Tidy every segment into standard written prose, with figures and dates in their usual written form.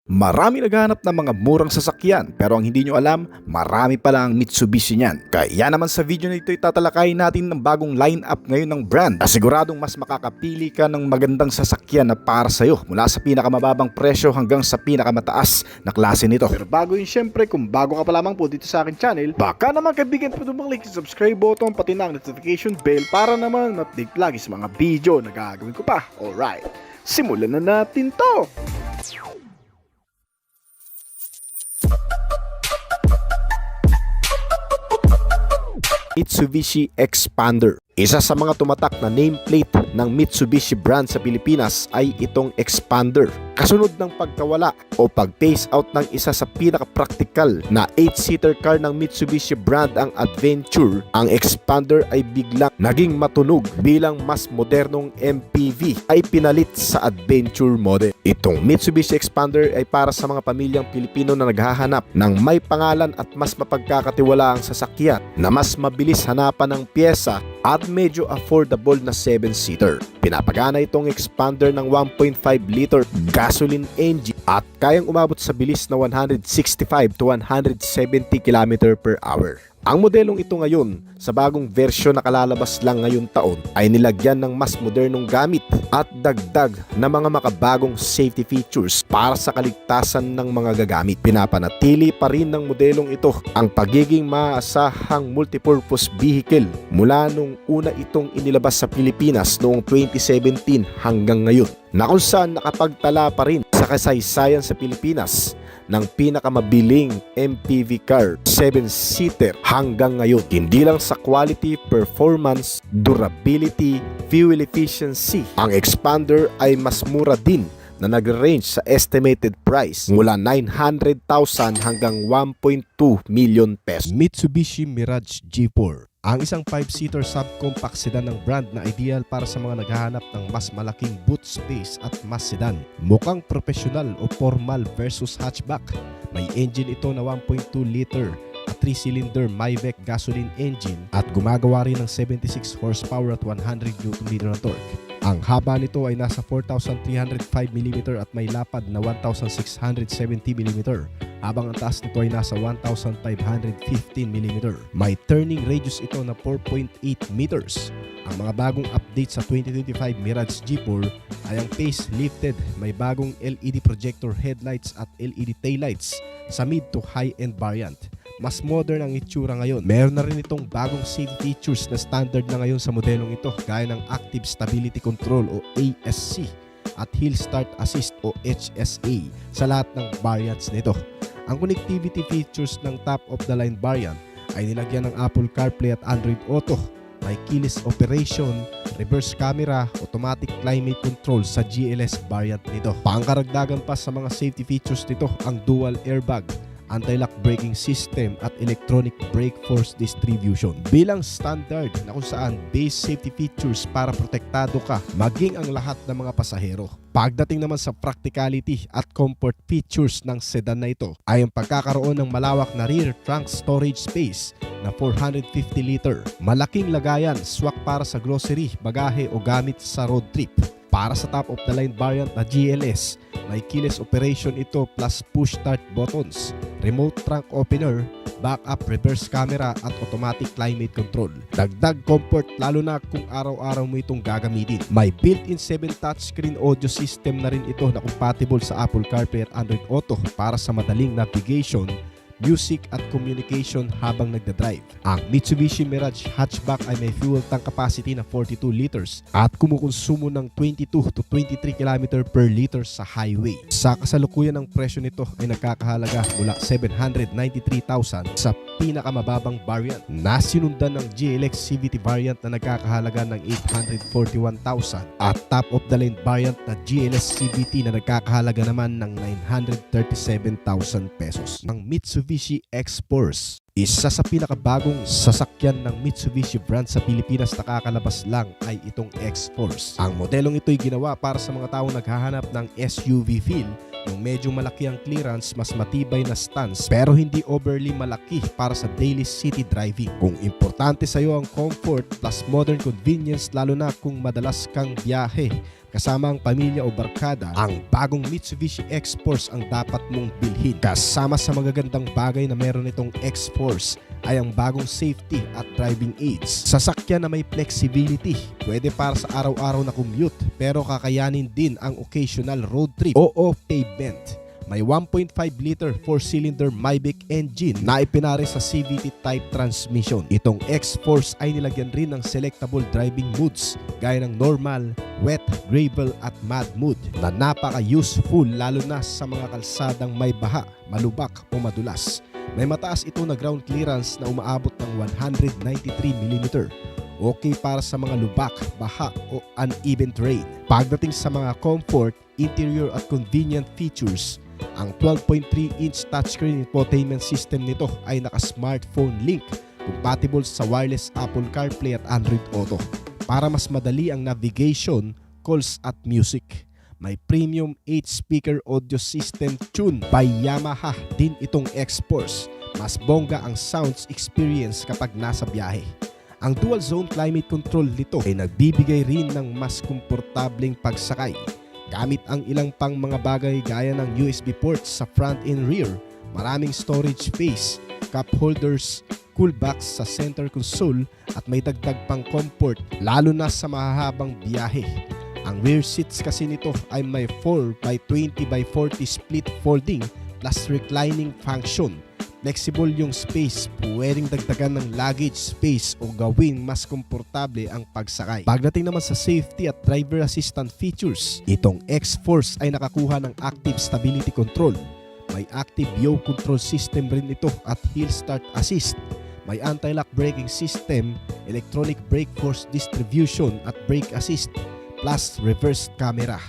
Marami naghahanap ng mga murang sasakyan pero ang hindi nyo alam, marami pala ang Mitsubishi niyan. Kaya naman sa video na ito tatalakayin natin ng bagong lineup ngayon ng brand. Siguradong mas makakapili ka ng magandang sasakyan na para sa'yo mula sa pinakamababang presyo hanggang sa pinakamataas na klase nito. Pero bago yun, syempre kung bago ka pa lamang po dito sa akin channel, baka naman kaibigan po mag-click sa subscribe button pati na ang notification bell para naman ma-update lagi sa mga video na gagawin ko pa. Alright, simulan na natin to! Mitsubishi Xpander. Isa sa mga tumatak na nameplate ng Mitsubishi brand sa Pilipinas ay itong Xpander. Kasunod ng pagkawala o pag-phase out ng isa sa pinaka-practical na 8-seater car ng Mitsubishi brand ang Adventure, ang Xpander ay biglang naging matunog bilang mas modernong MPV ay pinalit sa Adventure model. Itong Mitsubishi Xpander ay para sa mga pamilyang Pilipino na naghahanap ng may pangalan at mas mapagkakatiwalaang sasakyan na mas mabilis hanapan ng pyesa at medyo affordable na 7-seater. Pinapagana itong Xpander ng 1.5 liter gasoline engine at kayang umabot sa bilis na 165 to 170 km per hour. Ang modelong ito ngayon sa bagong versyon na kalalabas lang ngayon taon ay nilagyan ng mas modernong gamit at dagdag na mga makabagong safety features para sa kaligtasan ng mga gagamit. Pinapanatili pa rin ng modelong ito ang pagiging maasahang multipurpose vehicle mula nung una itong inilabas sa Pilipinas noong 2017 hanggang ngayon, na kung saan nakapagtala pa rin sa kasaysayan sa Pilipinas ng pinakamabiling MPV car 7-seater hanggang ngayon. Hindi lang sa quality, performance, durability, fuel efficiency, ang Xpander ay mas mura din na nag-range sa estimated price mula 900,000 hanggang 1.2 million pesos. Mitsubishi Mirage G4, ang isang 5-seater subcompact sedan ng brand na ideal para sa mga naghahanap ng mas malaking boot space at mas sedan. Mukhang professional o formal versus hatchback. May engine ito na 1.2 liter at 3-cylinder Maybach gasoline engine at gumagawa rin ng 76 horsepower at 100 Nm na torque. Ang haba nito ay nasa 4,305mm at may lapad na 1,670mm, habang ang taas nito ay nasa 1,515mm. May turning radius ito na 4.8 meters. Ang mga bagong update sa 2025 Mirage G4 ay ang facelifted, may bagong LED projector headlights at LED taillights sa mid to high-end variant. Mas modern ang itsura ngayon. Meron na rin itong bagong safety features na standard na ngayon sa modelong ito, gaya ng Active Stability Control o ASC at Hill Start Assist o HSA sa lahat ng variants nito. Ang connectivity features ng top-of-the-line variant ay nilagyan ng Apple CarPlay at Android Auto. May keyless operation, reverse camera, automatic climate control sa GLS variant nito. Pangkaragdagan pa sa mga safety features nito ang dual airbag, anti-lock braking system at electronic brake force distribution bilang standard na kung saan base safety features para protektado ka maging ang lahat ng mga pasahero. Pagdating naman sa practicality at comfort features ng sedan na ito ay ang pagkakaroon ng malawak na rear trunk storage space na 450 liter, malaking lagayan, swak para sa grocery, bagahe o gamit sa road trip. Para sa top-of-the-line variant na GLS, may keyless operation ito plus push start buttons, remote trunk opener, backup reverse camera at automatic climate control. Dagdag comfort lalo na kung araw-araw mo itong gagamitin. May built-in 7 touchscreen audio system na rin ito na compatible sa Apple CarPlay at Android Auto para sa madaling navigation, music at communication habang nagdadrive. Ang Mitsubishi Mirage hatchback ay may fuel tank capacity na 42 liters at kumukonsumo ng 22 to 23 km per liter sa highway. Sa kasalukuyan ng presyo nito ay nagkakahalaga mula 793,000 sa pinakamababang variant na sinundan ng GLX CVT variant na nagkakahalaga ng 841,000 at top of the line variant na GLS CVT na nagkakahalaga naman ng 937,000 pesos. Ang Mitsubishi X-Force, isa sa pinakabagong sasakyan ng Mitsubishi brand sa Pilipinas na kakalabas lang ay itong X-Force. Ang modelong ito ay ginawa para sa mga taong naghahanap ng SUV feel, yung medyo malaki ang clearance, mas matibay na stance pero hindi overly malaki para sa daily city driving. Kung importante sa iyo ang comfort plus modern convenience lalo na kung madalas kang biyahe, kasama ang pamilya o barkada, ang bagong Mitsubishi X-Force ang dapat mong bilhin. Kasama sa magagandang bagay na meron itong X-Force ay ang bagong safety at driving aids. Sasakyan na may flexibility, pwede para sa araw-araw na commute pero kakayanin din ang occasional road trip o off-pavement. May 1.5 liter 4-cylinder Mavic engine na ipinare sa CVT type transmission. Itong X-Force ay nilagyan rin ng selectable driving modes gaya ng normal, wet, gravel at mud mode na napaka-useful lalo na sa mga kalsadang may baha, malubak o madulas. May mataas ito na ground clearance na umaabot ng 193mm. Okay para sa mga lubak, baha o uneven terrain. Pagdating sa mga comfort, interior at convenient features, ang 12.3-inch touchscreen infotainment system nito ay naka-smartphone link, compatible sa wireless Apple CarPlay at Android Auto para mas madali ang navigation, calls at music. May premium 8-speaker audio system tuned by Yamaha din itong X-Force. Mas bongga ang sounds experience kapag nasa biyahe. Ang dual zone climate control nito ay nagbibigay rin ng mas komportableng pagsakay. Gamit ang ilang pang mga bagay gaya ng USB ports sa front and rear, maraming storage space, cup holders, cool box sa center console at may dagdag pang comfort lalo na sa mahahabang biyahe. Ang rear seats kasi nito ay may 4x20x40 split folding plus reclining function. Flexible yung space, pwedeng dagdagan ng luggage space o gawing mas komportable ang pagsakay. Pagdating naman sa safety at driver assistant features, itong X-Force ay nakakuha ng active stability control. May active yaw control system rin ito at hill start assist. May anti-lock braking system, electronic brake force distribution at brake assist, plus reverse camera.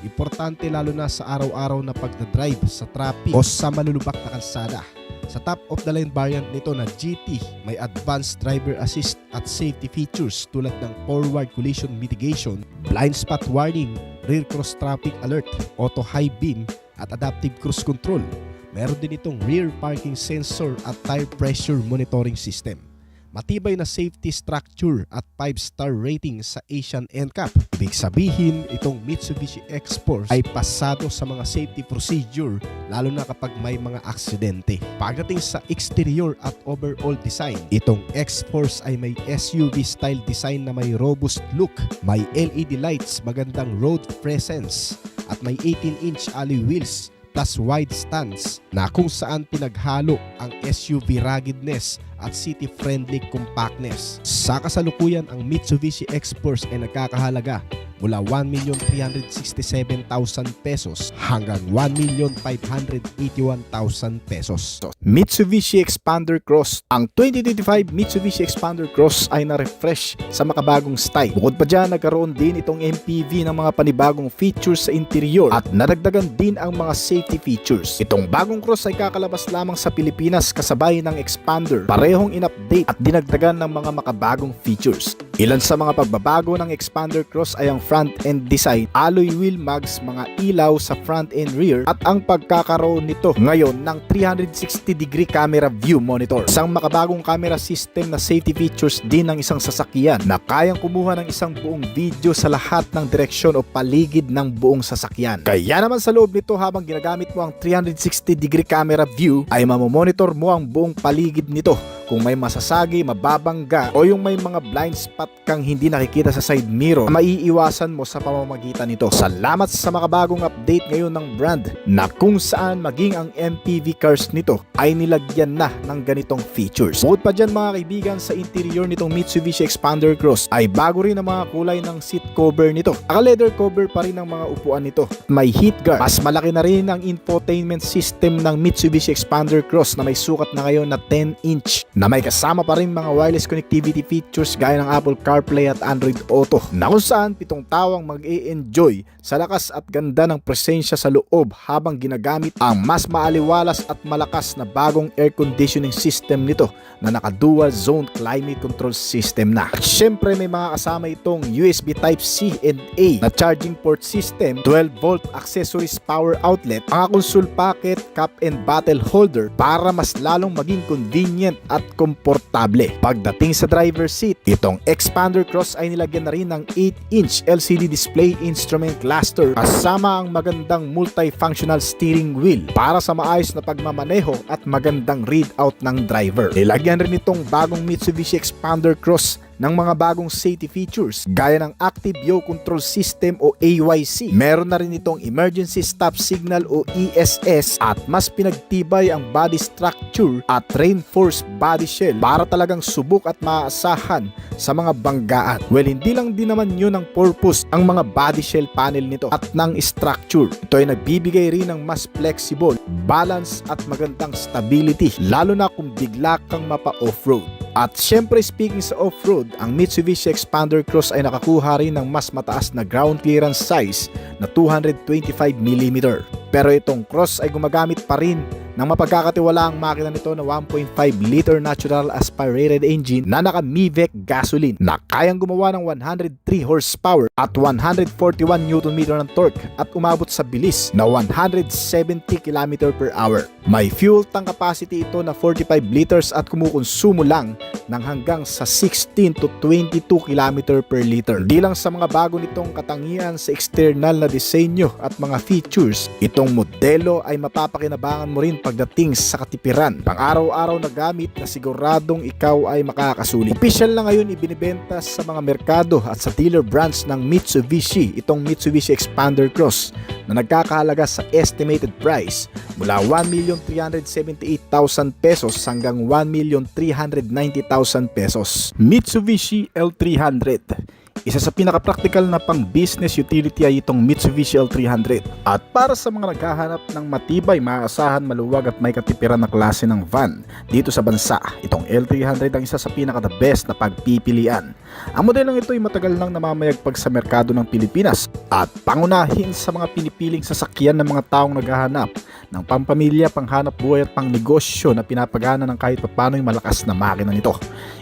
Importante lalo na sa araw-araw na pagdadrive sa traffic o sa malulubak na kalsada. Sa top-of-the-line variant nito na GT, may advanced driver assist at safety features tulad ng forward collision mitigation, blind spot warning, rear cross traffic alert, auto high beam at adaptive cruise control. Meron din itong rear parking sensor at tire pressure monitoring system. Matibay na safety structure at 5-star rating sa Asian NCAP. Ibig sabihin, itong Mitsubishi X-Force ay pasado sa mga safety procedure lalo na kapag may mga aksidente. Pagdating sa exterior at overall design, itong X-Force ay may SUV style design na may robust look, may LED lights, magandang road presence at may 18-inch alloy wheels plus wide stance na kung saan pinaghalo ang SUV ruggedness at city-friendly compactness. Sa kasalukuyan, ang Mitsubishi X-Force ay nagkakahalaga mula 1,367,000 pesos hanggang 1,581,000 pesos. Mitsubishi Xpander Cross. Ang 2025 Mitsubishi Xpander Cross ay na-refresh sa makabagong style. Bukod pa dyan, nagkaroon din itong MPV ng mga panibagong features sa interior at nadagdagan din ang mga safety features. Itong bagong Cross ay kakalabas lamang sa Pilipinas kasabay ng Xpander. Parehong in-update at dinagdagan ng mga makabagong features. Ilan sa mga pagbabago ng Xpander Cross ay ang front-end design, alloy wheel mags, mga ilaw sa front and rear at ang pagkakaroon nito ngayon ng 360-degree camera view monitor. Isang makabagong camera system na safety features din ng isang sasakyan na kayang kumuha ng isang buong video sa lahat ng direksyon o paligid ng buong sasakyan. Kaya naman sa loob nito, habang ginagamit mo ang 360-degree camera view ay mamomonitor mo ang buong paligid nito. Kung may masasagi, mababangga o yung may mga blind spot kang hindi nakikita sa side mirror, maiiwasan mo sa pamamagitan nito. Salamat sa makabagong update ngayon ng brand na kung saan maging ang MPV cars nito ay nilagyan na ng ganitong features. Bukod pa dyan mga kaibigan, sa interior nitong Mitsubishi Xpander Cross ay bago rin ang mga kulay ng seat cover nito. Naka-leather cover pa rin ang mga upuan nito. May heat guard. Mas malaki na rin ang infotainment system ng Mitsubishi Xpander Cross na may sukat na ngayon na 10-inch. Na may kasama pa rin mga wireless connectivity features gaya ng Apple CarPlay at Android Auto na kung saan pitong tawang mag-e-enjoy sa lakas at ganda ng presensya sa loob habang ginagamit ang mas maaliwalas at malakas na bagong air conditioning system nito na naka-dual zone climate control system na. At syempre may mga kasama itong USB Type-C and A na charging port system, 12-volt accessories power outlet, mga console packet, cup and bottle holder para mas lalong maging convenient at komportable. Pagdating sa driver seat, itong Xpander Cross ay nilagyan na rin ng 8-inch LCD display instrument cluster kasama ang magandang multifunctional steering wheel para sa maayos na pagmamaneho at magandang readout ng driver. Nilagyan rin itong bagong Mitsubishi Xpander Cross ng mga bagong safety features gaya ng Active Yaw Control System o AYC. Meron na rin itong Emergency Stop Signal o ESS at mas pinagtibay ang body structure at reinforced body shell para talagang subok at maaasahan sa mga banggaan. Well, hindi lang din naman yun ang purpose ang mga body shell panel nito at ng structure. Ito ay nagbibigay rin ng mas flexible, balance at magandang stability lalo na kung bigla kang mapa-offroad. At syempre speaking sa off-road, ang Mitsubishi Xpander Cross ay nakakuha rin ng mas mataas na ground clearance size na 225mm. Pero itong Cross ay gumagamit pa rin ng mapagkakatiwalaang makina nito na 1.5 liter natural aspirated engine na naka MIVEC gasoline na kayang gumawa ng 103 horsepower at 141 Nm ng torque at umabot sa bilis na 170 km/h. May fuel tank capacity ito na 45 liters at kumukonsumo lang ng hanggang sa 16 to 22 km/l. Di lang sa mga bago nitong katangian sa external na disenyo at mga features, itong modelo ay mapapakinabangan mo rin pagdating sa katipiran. Pang-araw-araw na gamit na siguradong ikaw ay makakasulit. Official na ngayon ibinibenta sa mga merkado at sa dealer branch ng Mitsubishi itong Mitsubishi Xpander Cross na nagkakahalaga sa estimated price mula 1,378,000 pesos hanggang 1,390,000 pesos. Mitsubishi L300. Isa sa pinaka-practical na pang-business utility ay itong Mitsubishi L300. At para sa mga naghahanap ng matibay, maaasahan, maluwag at may katipiran na klase ng van dito sa bansa, itong L300 ang isa sa pinaka-the best na pagpipilian. Ang modelong ito ay matagal nang namamayagpag sa merkado ng Pilipinas at pangunahin sa mga pinipiling sasakyan ng mga taong naghahanap ng pampamilya, panghanap buhay at pangnegosyo na pinapagana ng kahit papano'y malakas na makina nito.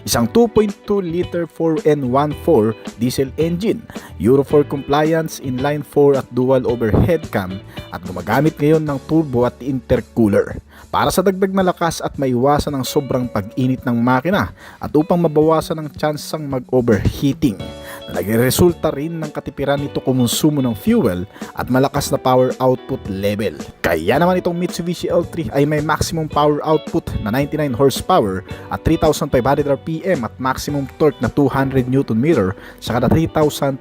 Isang 2.2 liter 4N14 diesel engine, Euro 4 compliance, inline 4 at dual overhead cam at gumagamit ngayon ng turbo at intercooler para sa dagdag na lakas at maiwasan ang sobrang pag-init ng makina at upang mabawasan ang tsansang mag-overheating. Nagresulta rin ng katipiran nito kumonsumo ng fuel at malakas na power output level. Kaya naman itong Mitsubishi L3 ay may maximum power output na 99 horsepower at 3,500 RPM at maximum torque na 200 Nm sa kada 3,500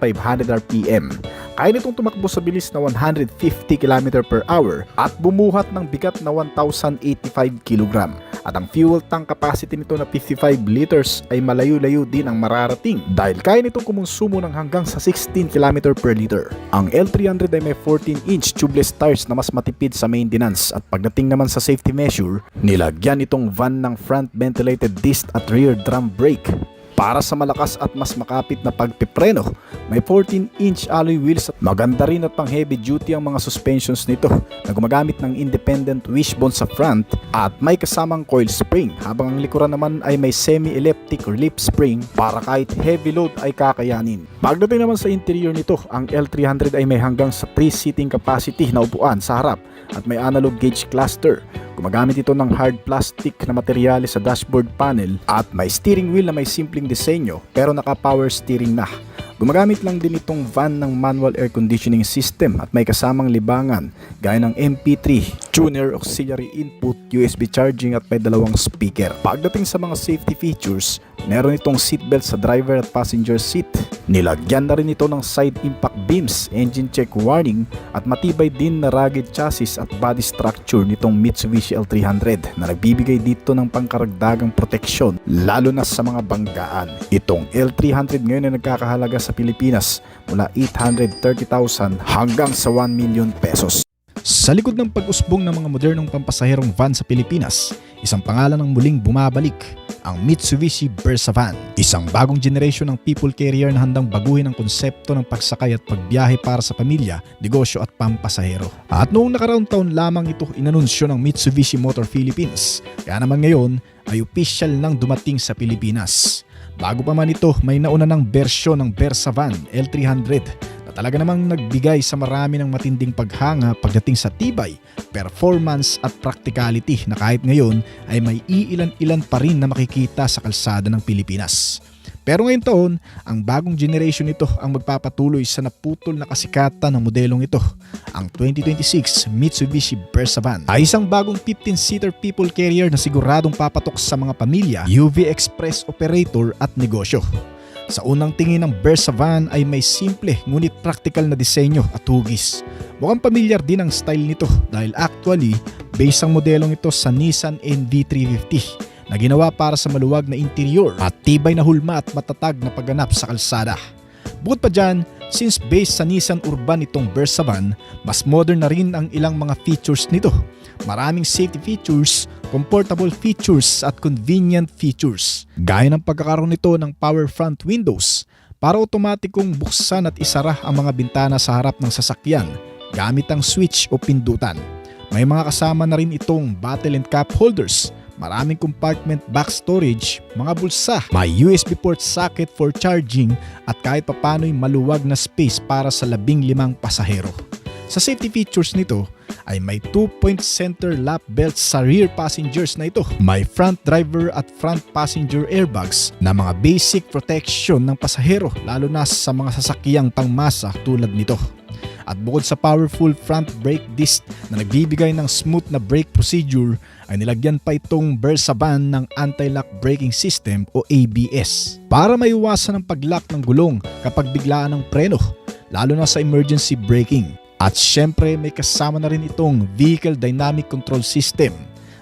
RPM. Kaya nitong tumakbo sa bilis na 150 km/h at bumuhat ng bigat na 1,085 kg. At ang fuel tank capacity nito na 55 liters ay malayo-layo din ang mararating dahil kaya nitong kumonsumo ng hanggang sa 16 km/l. Ang L300 ay may 14-inch tubeless tires na mas matipid sa maintenance at pagdating naman sa safety measure, nilagyan itong van ng front ventilated disc at rear drum brake. Para sa malakas at mas makapit na pagpipreno, may 14-inch alloy wheels at maganda rin at pang heavy duty ang mga suspensions nito na gumagamit ng independent wishbone sa front at may kasamang coil spring, habang ang likuran naman ay may semi-elliptic relief spring para kahit heavy load ay kakayanin. Pagdating naman sa interior nito, ang L300 ay may hanggang sa 3 seating capacity na upuan sa harap at may analog gauge cluster. Gumagamit ito ng hard plastic na materyales sa dashboard panel at may steering wheel na may simpleng disenyo pero naka-power steering na. Gumagamit lang din itong van ng manual air conditioning system at may kasamang libangan gaya ng MP3, tuner, auxiliary input, USB charging at may dalawang speaker. Pagdating sa mga safety features, meron itong seatbelt sa driver at passenger seat. Nilagyan na rin ito ng side impact beams, engine check warning at matibay din na rugged chassis at body structure nitong Mitsubishi L300 na nagbibigay dito ng pangkaragdagang proteksyon lalo na sa mga banggaan. Itong L300 ngayon ay nagkakahalaga sa Pilipinas mula 830,000 hanggang sa 1 million pesos. Sa likod ng pag-usbong ng mga modernong pampasaherong van sa Pilipinas, isang pangalan ang muling bumabalik, ang Mitsubishi Versa Van. Isang bagong generation ng people carrier na handang baguhin ang konsepto ng pagsakay at pagbiyahe para sa pamilya, negosyo at pampasahero. At noong nakaraang taon lamang ito inanunsyo ng Mitsubishi Motor Philippines, kaya naman ngayon ay opisyal nang dumating sa Pilipinas. Bago pa man ito, may nauna ng bersyon ng Versa Van L300 na talaga namang nagbigay sa marami ng matinding paghanga pagdating sa tibay, performance at practicality na kahit ngayon ay may iilan-ilan pa rin na makikita sa kalsada ng Pilipinas. Pero ngayon taon, ang bagong generation nito ang magpapatuloy sa naputol na kasikatan ng modelong ito. Ang 2026 Mitsubishi Versa Van ay isang bagong 15-seater people carrier na siguradong papatok sa mga pamilya, UV Express operator at negosyo. Sa unang tingin ng Versa Van ay may simple ngunit practical na disenyo at hugis. Mukhang pamilyar din ang style nito dahil actually based ang modelong ito sa Nissan NV350 na ginawa para sa maluwag na interior at tibay na hulma at matatag na pagganap sa kalsada. Bukod pa dyan, since based sa Nissan Urban itong Versa Van, mas modern na rin ang ilang mga features nito. Maraming safety features, comfortable features at convenient features. Gaya ng pagkakaroon nito ng power front windows para otomatikong buksan at isara ang mga bintana sa harap ng sasakyan gamit ang switch o pindutan. May mga kasama na rin itong bottle and cup holders, maraming compartment back storage, mga bulsa, may USB port socket for charging at kahit papano'y maluwag na space para sa 15 pasahero. Sa safety features nito ay may 2-point center lap belts sa rear passengers na ito. May front driver at front passenger airbags na mga basic protection ng pasahero lalo na sa mga sasakyang pangmasa tulad nito. At bukod sa powerful front brake disc na nagbibigay ng smooth na brake procedure, ay nilagyan pa itong Versa Van ng anti-lock braking system o ABS para maiwasan ang pag-lock ng gulong kapag biglaan ng preno, lalo na sa emergency braking. At syempre may kasama na rin itong Vehicle Dynamic Control System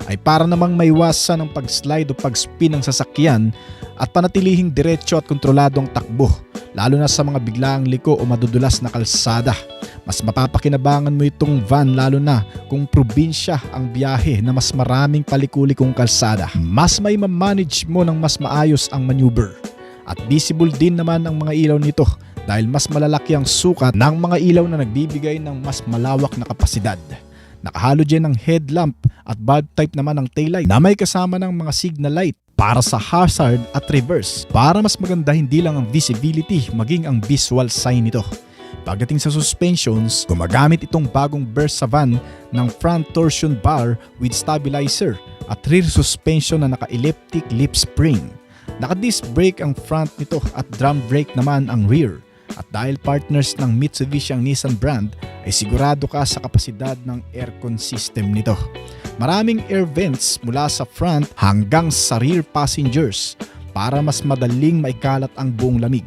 ay para namang maiwasan ang pag-slide o pag-spin ng sasakyan at panatilihing diretso at kontrolado ang takbo, lalo na sa mga biglaang liko o madudulas na kalsada. Mas mapapakinabangan mo itong van lalo na kung probinsya ang biyahe na mas maraming palikulikong kalsada. Mas may ma-manage mo ng mas maayos ang maneuver. At visible din naman ang mga ilaw nito dahil mas malalaki ang sukat ng mga ilaw na nagbibigay ng mas malawak na kapasidad. Naka-halogen ang headlamp at bulb type naman ang taillight na may kasama ng mga signal light para sa hazard at reverse para mas maganda hindi lang ang visibility maging ang visual sign nito. Pagdating sa suspensions, gumagamit itong bagong Versa Van ng front torsion bar with stabilizer at rear suspension na naka-elliptic lip spring. Naka-disc brake ang front nito at drum brake naman ang rear. At dahil partners ng Mitsubishi ang Nissan brand, ay sigurado ka sa kapasidad ng aircon system nito. Maraming air vents mula sa front hanggang sa rear passengers para mas madaling maikalat ang buong lamig.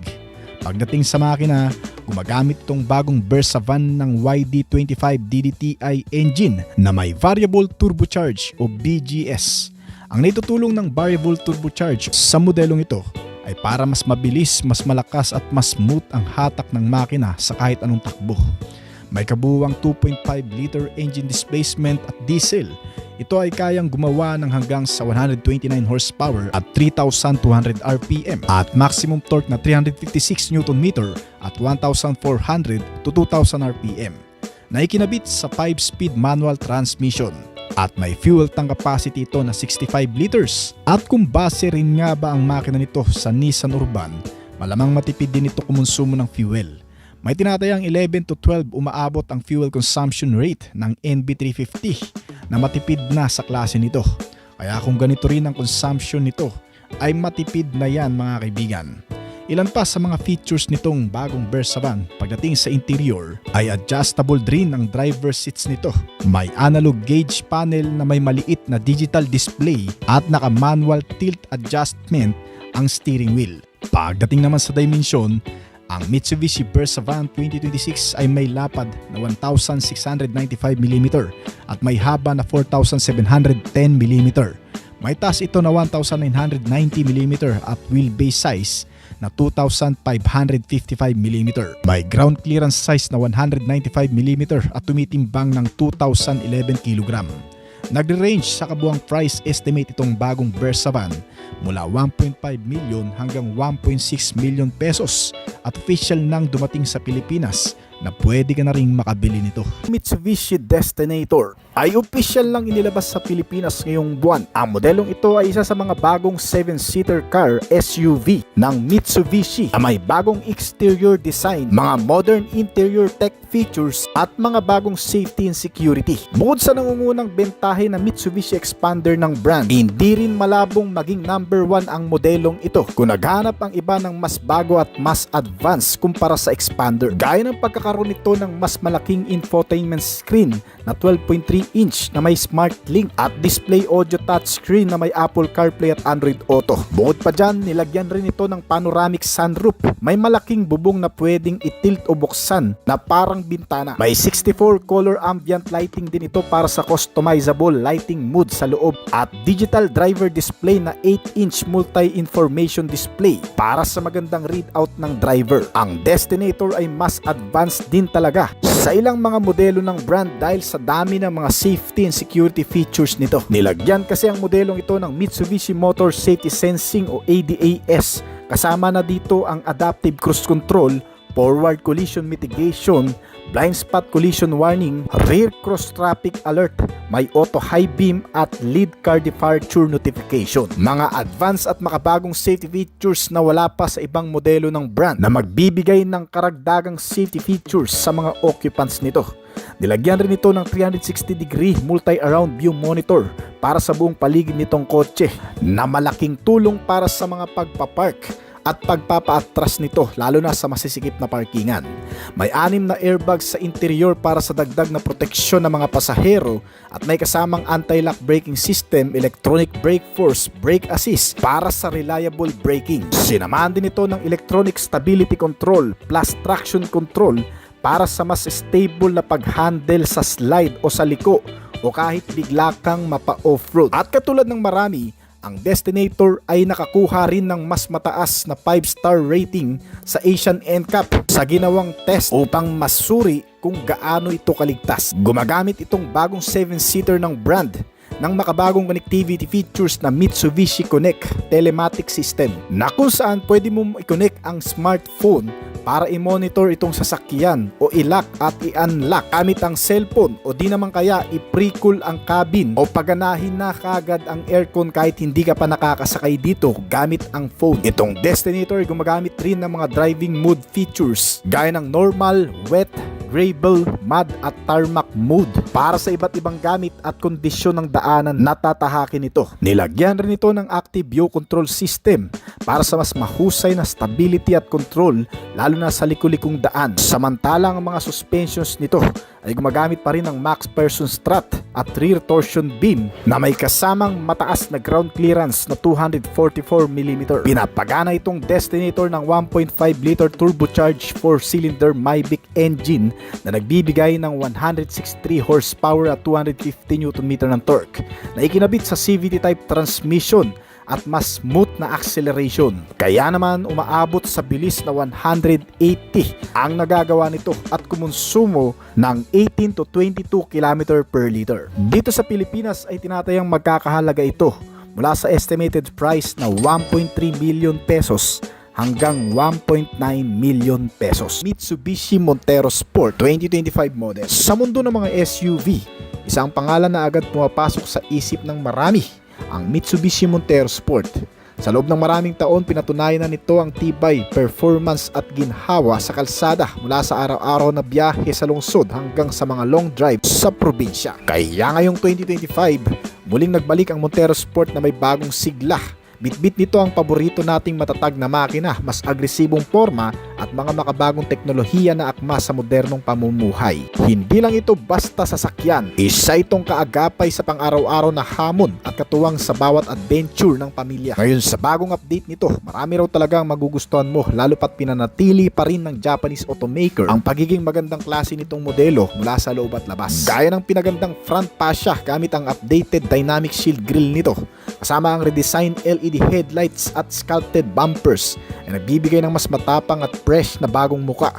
Pagdating sa makina, gumagamit itong bagong Versa Van ng YD25 DDTI engine na may Variable Turbocharge o BGS. Ang naitutulong ng Variable Turbocharge sa modelong ito ay para mas mabilis, mas malakas at mas smooth ang hatak ng makina sa kahit anong takbo. May kabuuang 2.5 liter engine displacement at diesel. Ito ay kayang gumawa ng hanggang sa 129 horsepower at 3,200 RPM at maximum torque na 356 Nm at 1,400 to 2,000 RPM na ikinabit sa 5-speed manual transmission. At may fuel tank capacity ito na 65 liters. At kung base rin nga ba ang makina nito sa Nissan Urban, malamang matipid din ito kumonsumo ng fuel. May tinatayang 11 to 12 umaabot ang fuel consumption rate ng NV350 na matipid na sa klase nito. Kaya kung ganito rin ang consumption nito, ay matipid na yan mga kaibigan. Ilan pa sa mga features nitong bagong Versa Van pagdating sa interior ay adjustable din ang driver seats nito. May analog gauge panel na may maliit na digital display at naka-manual tilt adjustment ang steering wheel. Pagdating naman sa dimensyon, ang Mitsubishi Versa Van 2026 ay may lapad na 1,695mm at may haba na 4,710mm. May taas ito na 1,990mm at wheelbase size na 2,555mm. May ground clearance size na 195mm at tumitimbang ng 2,011 kg. Nagre-range sa kabuang price estimate itong bagong Versa Van mula 1.5 million hanggang 1.6 million pesos at official nang dumating sa Pilipinas na pwede ka na ring makabili nito. Mitsubishi Destinator ay opisyal lang inilabas sa Pilipinas ngayong buwan. Ang modelong ito ay isa sa mga bagong 7-seater car SUV ng Mitsubishi na may bagong exterior design, mga modern interior tech features at mga bagong safety and security. Bukod sa nangungunang bentahe na Mitsubishi Expander ng brand, hindi rin malabong maging number 1 ang modelong ito kung naghanap ang iba ng mas bago at mas advanced kumpara sa Expander. Gaya ng pagkakaroon nito ng mas malaking infotainment screen na 12.3 inch na may smart link at display audio touchscreen na may Apple CarPlay at Android Auto. Bukod pa dyan, nilagyan rin ito ng panoramic sunroof. May malaking bubong na pwedeng itilt o buksan na parang bintana. May 64 color ambient lighting din ito para sa customizable lighting mood sa loob at digital driver display na 8-inch multi-information display para sa magandang readout ng driver. Ang Destinator ay mas advanced din talaga sa ilang mga modelo ng brand dahil sa dami ng mga safety and security features nito. Nilagyan kasi ang modelong ito ng Mitsubishi Motor Safety Sensing o ADAS. Kasama na dito ang adaptive cruise control, forward collision mitigation, blind spot collision warning, rear cross traffic alert, may auto high beam at lead car departure notification. Mga advanced at makabagong safety features na wala pa sa ibang modelo ng brand na magbibigay ng karagdagang safety features sa mga occupants nito. Nilagyan rin ito ng 360-degree multi-around view monitor para sa buong paligid nitong kotse na malaking tulong para sa mga pagpapark at pagpapaatras nito lalo na sa masisikip na parkingan. May 6 na airbags sa interior para sa dagdag na proteksyon ng mga pasahero at may kasamang anti-lock braking system, electronic brake force, brake assist para sa reliable braking. Sinamahan din ito ng electronic stability control plus traction control para sa mas stable na pag-handle sa slide o sa liko o kahit bigla kang mapa-offroad. At katulad ng marami, ang Destinator ay nakakuha rin ng mas mataas na 5-star rating sa Asian NCAP sa ginawang test upang masuri kung gaano ito kaligtas. Gumagamit itong bagong 7-seater ng brand ng makabagong connectivity features na Mitsubishi Connect telematic system na kung saan pwede mo i-connect ang smartphone para i-monitor itong sasakyan o i-lock at i-unlock gamit ang cellphone o di naman kaya i-pre-cool ang cabin o paganahin na kagad ang aircon kahit hindi ka pa nakakasakay dito gamit ang phone. Itong Destinator ay gumagamit rin ng mga driving mode features gaya ng normal, wet, gravel, mud at tarmac mode para sa iba't ibang gamit at kondisyon ng daanan na tatahakin ito. Nilagyan rin ito ng active view control system para sa mas mahusay na stability at control lalo na sa liku-likong daan. Samantalang ang mga suspensions nito ay gumagamit pa rin ng max person strut at rear torsion beam na may kasamang mataas na ground clearance na 244mm. Pinapagana itong Destinator ng 1.5 liter turbocharged 4-cylinder Mavic engine na nagbibigay ng 163 horsepower at 250 Nm ng torque na ikinabit sa CVT type transmission at mas smooth na acceleration. Kaya naman umaabot sa bilis na 180 ang nagagawa nito at kumonsumo ng 18 to 22 km per liter. Dito sa Pilipinas ay tinatayang magkakahalaga ito mula sa estimated price na 1.3 million pesos hanggang 1.9 million pesos. Mitsubishi Montero Sport 2025 model. Sa mundo ng mga SUV, isang pangalan na agad pumapasok sa isip ng marami, ang Mitsubishi Montero Sport. Sa loob ng maraming taon, pinatunayan na nito ang tibay, performance at ginhawa sa kalsada mula sa araw-araw na biyahe sa lungsod hanggang sa mga long drive sa probinsya. Kaya ngayong 2025, muling nagbalik ang Montero Sport na may bagong sigla. Bitbit nito ang paborito nating matatag na makina, mas agresibong forma at mga makabagong teknolohiya na akma sa modernong pamumuhay. Hindi lang ito basta sasakyan, isa itong kaagapay sa pang-araw-araw na hamon at katuwang sa bawat adventure ng pamilya. Ngayon sa bagong update nito, marami raw talagang magugustuhan mo lalo pat pinanatili pa rin ng Japanese automaker ang pagiging magandang klase nitong modelo mula sa loob at labas. Gaya ng pinagandang front fascia gamit ang updated dynamic shield grille nito, kasama ang redesigned LED headlights at sculpted bumpers ay nagbibigay ng mas matapang at fresh na bagong muka.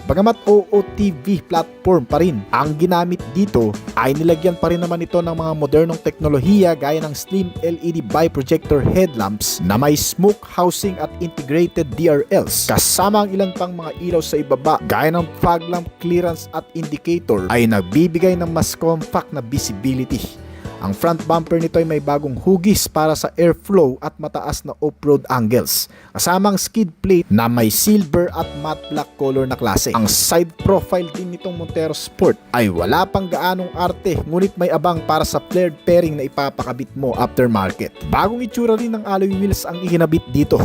Bagamat OOTV platform pa rin ang ginamit dito, ay nilagyan pa rin naman ito ng mga modernong teknolohiya gaya ng slim LED biprojector headlamps na may smoke housing at integrated DRLs, kasama ang ilan pang mga ilaw sa ibaba gaya ng fog lamp clearance at indicator ay nagbibigay ng mas compact na visibility. Ang front bumper nito ay may bagong hugis para sa airflow at mataas na off-road angles, kasamang skid plate na may silver at matte black color na klase. Ang side profile din nitong Montero Sport ay wala pang gaanong arte, ngunit may abang para sa flared fairing na ipapakabit mo aftermarket. Bagong itsura rin ng alloy wheels ang ikinabit dito,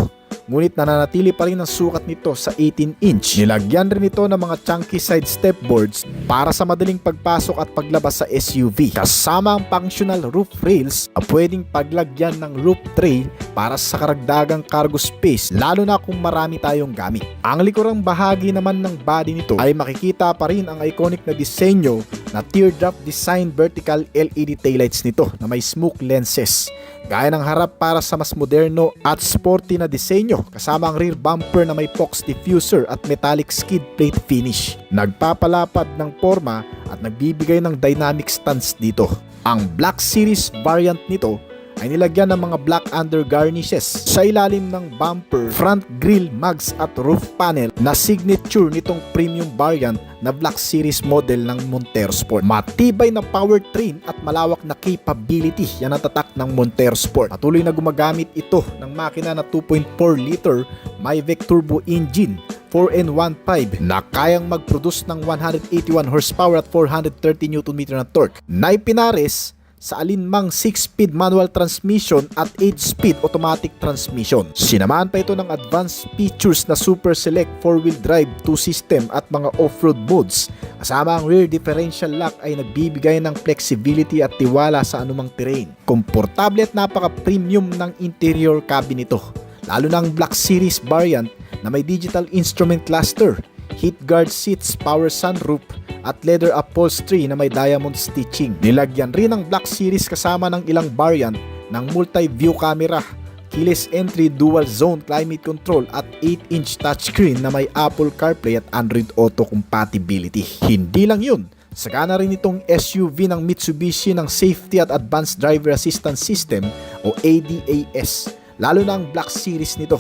ngunit nananatili pa rin ang sukat nito sa 18-inch. Nilagyan rin ito ng mga chunky side step boards para sa madaling pagpasok at paglabas sa SUV. Kasama ang functional roof rails na pwedeng paglagyan ng roof tray para sa karagdagang cargo space, lalo na kung marami tayong gamit. Ang likurang bahagi naman ng body nito ay makikita pa rin ang iconic na disenyo na teardrop design vertical LED taillights nito na may smoke lenses, gaya ng harap para sa mas moderno at sporty na disenyo, kasama ang rear bumper na may POX diffuser at metallic skid plate finish. Nagpapalapad ng forma at nagbibigay ng dynamic stance dito. Ang Black Series variant nito ay nilagyan ng mga black under garnishes sa ilalim ng bumper, front grille mags at roof panel na signature nitong premium variant na Black Series model ng Montero Sport. Matibay na powertrain at malawak na capability yan ang tatak ng Montero Sport. Patuloy na gumagamit ito ng makina na 2.4 liter Myvec turbo engine 4N15 na kayang mag-produce ng 181 horsepower at 430 Nm na torque na ipinares sa alinmang 6-speed manual transmission at 8-speed automatic transmission. Sinamahan pa ito ng advanced features na Super Select 4-wheel drive 2 system at mga off-road modes. Kasama ang rear differential lock ay nagbibigay ng flexibility at tiwala sa anumang terrain. Komportable at napaka-premium ng interior cabin nito, lalo na ang Black Series variant na may digital instrument cluster, heat guard seats, power sunroof at leather upholstery na may diamond stitching. Nilagyan rin ng Black Series kasama ng ilang variant ng multi-view camera, keyless entry, dual zone climate control at 8-inch touchscreen na may Apple CarPlay at Android Auto compatibility. Hindi lang yun, sagana rin itong SUV ng Mitsubishi ng Safety at Advanced Driver Assistance System o ADAS, lalo na ang Black Series nito.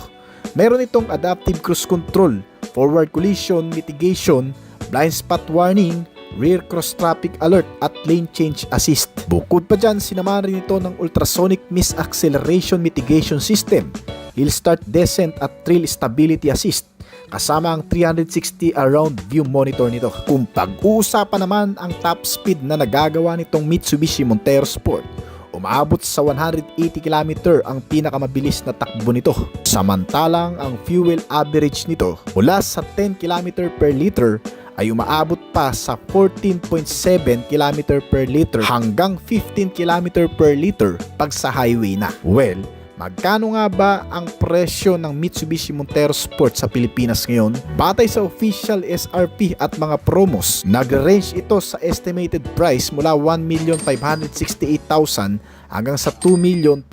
Meron itong adaptive cruise control, forward collision mitigation, blind spot warning, rear cross traffic alert at lane change assist. Bukod pa dyan, sinamahan rin ito ng ultrasonic miss acceleration mitigation system, hill start descent at trail stability assist, kasama ang 360 around view monitor nito. Kung pag-uusapan naman ang top speed na nagagawa nitong Mitsubishi Montero Sport, umaabot sa 180 km ang pinakamabilis na takbo nito. Samantalang ang fuel average nito mula sa 10 km per liter ay umaabot pa sa 14.7 km per liter hanggang 15 km per liter pag sa highway na. Well, magkano nga ba ang presyo ng Mitsubishi Montero Sport sa Pilipinas ngayon? Batay sa official SRP at mga promos, nag-range ito sa estimated price mula 1,568,000 hanggang sa 2,502,000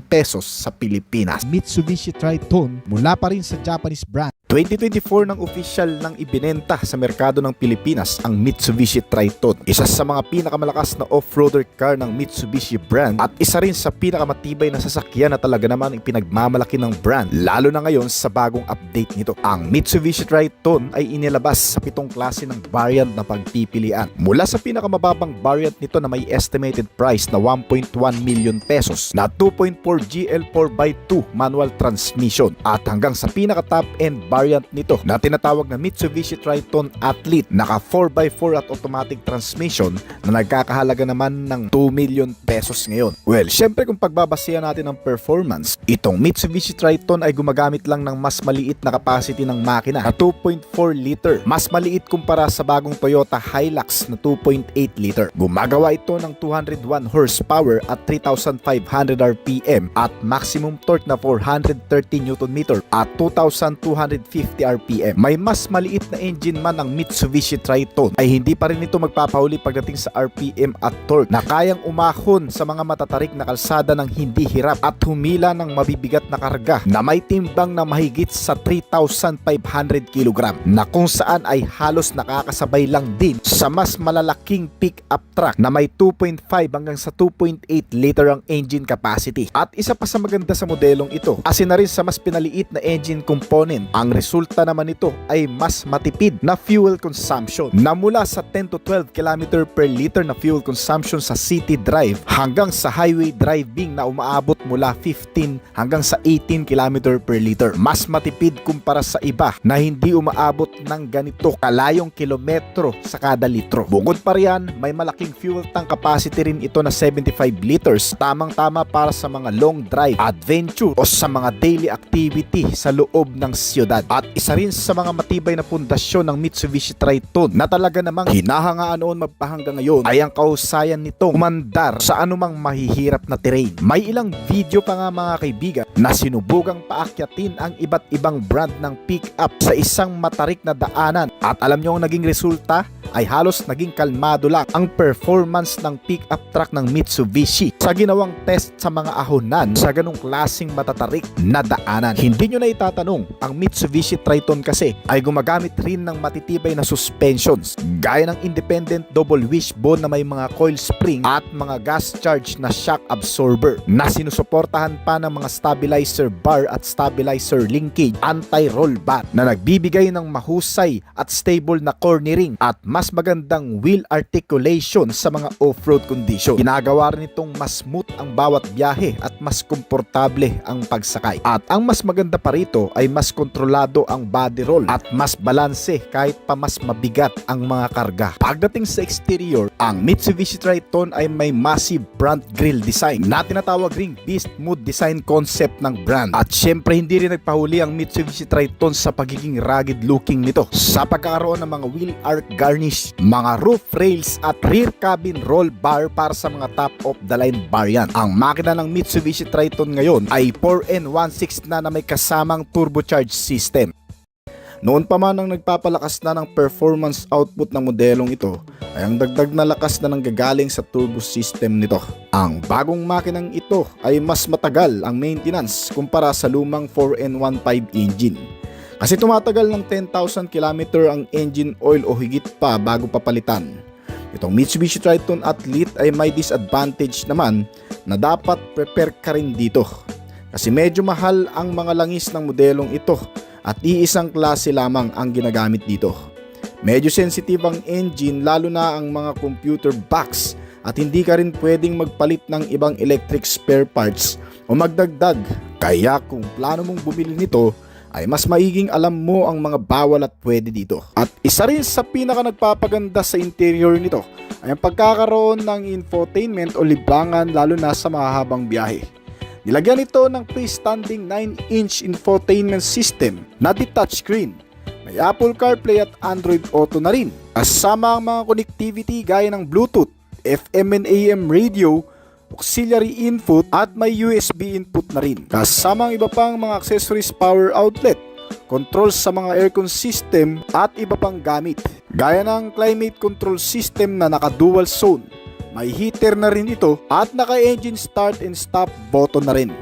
pesos sa Pilipinas. Mitsubishi Triton mula pa rin sa Japanese brand. 2024 ng official nang ibinenta sa merkado ng Pilipinas ang Mitsubishi Triton. Isa sa mga pinakamalakas na off-roader car ng Mitsubishi brand at isa rin sa pinakamatibay na sasakyan na talaga naman ipinagmamalaki ng brand, lalo na ngayon sa bagong update nito. Ang Mitsubishi Triton ay inilabas sa 7 klase ng variant na pagpipilian. Mula sa pinakamababang variant nito na may estimated price na 1.1 million pesos na 2.4 GL 4x2 manual transmission at hanggang sa pinaka-top end variant nito na tinatawag na Mitsubishi Triton Athlete, naka 4x4 at automatic transmission na nagkakahalaga naman ng 2 million pesos ngayon. Well, syempre kung pagbabasihan natin ang performance, itong Mitsubishi Triton ay gumagamit lang ng mas maliit na capacity ng makina na 2.4 liter. Mas maliit kumpara sa bagong Toyota Hilux na 2.8 liter. Gumagawa ito ng 201 horsepower at 3,500 RPM at maximum torque na 430 Nm at 2,250 150 RPM. May mas maliit na engine man ang Mitsubishi Triton ay hindi pa rin ito magpapahuli pagdating sa RPM at torque na kayang umahon sa mga matatarik na kalsada ng hindi hirap at humila ng mabibigat na karga na may timbang na mahigit sa 3,500 kg na kung saan ay halos nakakasabay lang din sa mas malalaking pick-up truck na may 2.5 hanggang sa 2.8 liter ang engine capacity. At isa pa sa maganda sa modelong ito, asin na rin sa mas pinaliit na engine component, ang resulta naman nito ay mas matipid na fuel consumption na mula sa 10 to 12 km per liter na fuel consumption sa city drive hanggang sa highway driving na umaabot mula 15 hanggang sa 18 km per liter. Mas matipid kumpara sa iba na hindi umaabot ng ganito kalayong kilometro sa kada litro. Bukod pa riyan, may malaking fuel tank capacity rin ito na 75 liters, tamang-tama para sa mga long drive, adventure o sa mga daily activity sa loob ng siyudad. At isa rin sa mga matibay na pundasyon ng Mitsubishi Triton na talaga namang hinahangaan noon magpahanggang ngayon ay ang kahusayan nitong umandar sa anumang mahihirap na terrain. May ilang video pa nga mga kaibigan na sinubugang paakyatin ang iba't ibang brand ng pick-up sa isang matarik na daanan at alam nyo ang naging resulta ay halos naging kalmado lang ang performance ng pick-up truck ng Mitsubishi sa ginawang test sa mga ahonan sa ganong klaseng matatarik na daanan. Hindi nyo na itatanong, ang Mitsubishi Triton kasi ay gumagamit rin ng matitibay na suspensions gaya ng independent double wishbone na may mga coil spring at mga gas charge na shock absorber na sinusuportahan pa ng mga stabilizer bar at stabilizer linkage anti-roll bar na nagbibigay ng mahusay at stable na cornering at mas magandang wheel articulation sa mga off-road condition. Ginagawa rin itong mas smooth ang bawat biyahe at mas komportable ang pagsakay. At ang mas maganda pa rito ay mas kontrolado ang body roll at mas balanse kahit pa mas mabigat ang mga karga. Pagdating sa exterior, ang Mitsubishi Triton ay may massive front grille design na tinatawag ring beast mode design concept ng brand. At syempre hindi rin nagpahuli ang Mitsubishi Triton sa pagiging rugged looking nito sa pagkakaroon ng mga wheel arch garnish, mga roof rails at rear cabin roll bar para sa mga top of the line variant. Ang makina ng Mitsubishi Triton ngayon ay 4N16 na may kasamang turbocharged system. Noon pa man ang nagpapalakas na ng performance output ng modelong ito ay ang dagdag na lakas na nanggagaling sa turbo system nito. Ang bagong makinang ito ay mas matagal ang maintenance kumpara sa lumang 4N15 engine. Kasi tumatagal ng 10,000 km ang engine oil o higit pa bago papalitan. Itong Mitsubishi Triton Athlete ay may disadvantage naman na dapat prepare ka rin dito. Kasi medyo mahal ang mga langis ng modelong ito at iisang klase lamang ang ginagamit dito. Medyo sensitive ang engine lalo na ang mga computer box at hindi ka rin pwedeng magpalit ng ibang electric spare parts o magdagdag. Kaya kung plano mong bumili nito ay mas maiging alam mo ang mga bawal at pwede dito. At isa rin sa pinaka nagpapaganda sa interior nito ay ang pagkakaroon ng infotainment o libangan lalo na sa mahahabang biyahe. Nilagyan ito ng freestanding 9-inch infotainment system na di touchscreen. May Apple CarPlay at Android Auto na rin. Kasama ang mga connectivity gaya ng Bluetooth, FM and AM radio, auxiliary input at may USB input na rin. Kasama ang iba pang mga accessories, power outlet, controls sa mga aircon system at iba pang gamit. Gaya ng climate control system na naka-dual zone. May heater na rin ito at naka-engine start and stop button na rin.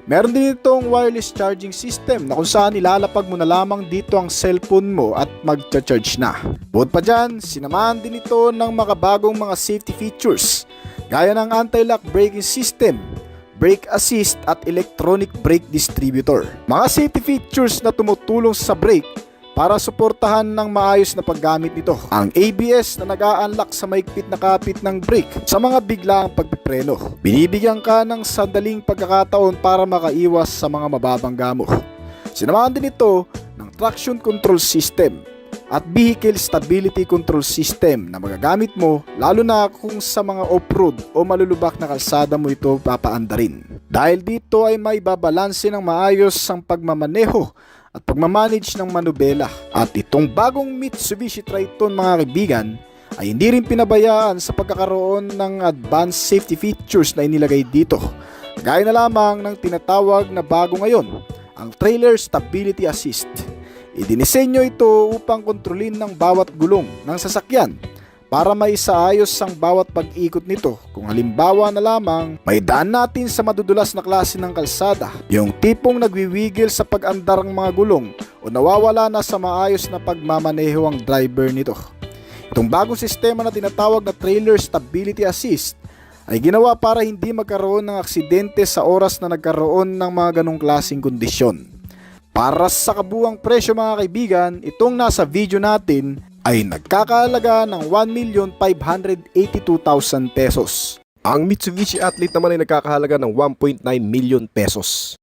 Meron din itong wireless charging system na kung saan ilalapag mo na lamang dito ang cellphone mo at magcha-charge na. Bukod pa dyan, sinamahan din ito ng makabagong mga safety features gaya ng anti-lock braking system, brake assist at electronic brake distributor. Mga safety features na tumutulong sa brake para suportahan ng maayos na paggamit nito. Ang ABS na nag-a-unlock sa maigpit na kapit ng brake sa mga biglaang pagpipreno. Binibigyan ka ng sandaling pagkakataon para makaiwas sa mga mababangga mo. Sinamahan din ito ng traction control system at vehicle stability control system na magagamit mo lalo na kung sa mga off-road o malulubak na kalsada mo ito papaandarin. Dahil dito ay may babalanse ng maayos ang pagmamaneho at pagmamanage ng manubela. At itong bagong Mitsubishi Triton mga kaibigan ay hindi rin pinabayaan sa pagkakaroon ng advanced safety features na inilagay dito. Gaya na lamang ng tinatawag na bago ngayon, ang Trailer Stability Assist. Idinisenyo ito upang kontrolin ng bawat gulong ng sasakyan para maisaayos ang bawat pag-ikot nito. Kung halimbawa na lamang, may daan natin sa madudulas na klase ng kalsada, yung tipong nagwiwigil sa pag-andar ang mga gulong o nawawala na sa maayos na pagmamaneho ang driver nito. Itong bagong sistema na tinatawag na Trailer Stability Assist ay ginawa para hindi magkaroon ng aksidente sa oras na nagkaroon ng mga ganong klaseng kondisyon. Para sa kabuuang presyo mga kaibigan, itong nasa video natin ay nagkakahalaga ng 1,582,000 pesos. Ang Mitsubishi Athlete naman ay nagkakahalaga ng 1.9 million pesos.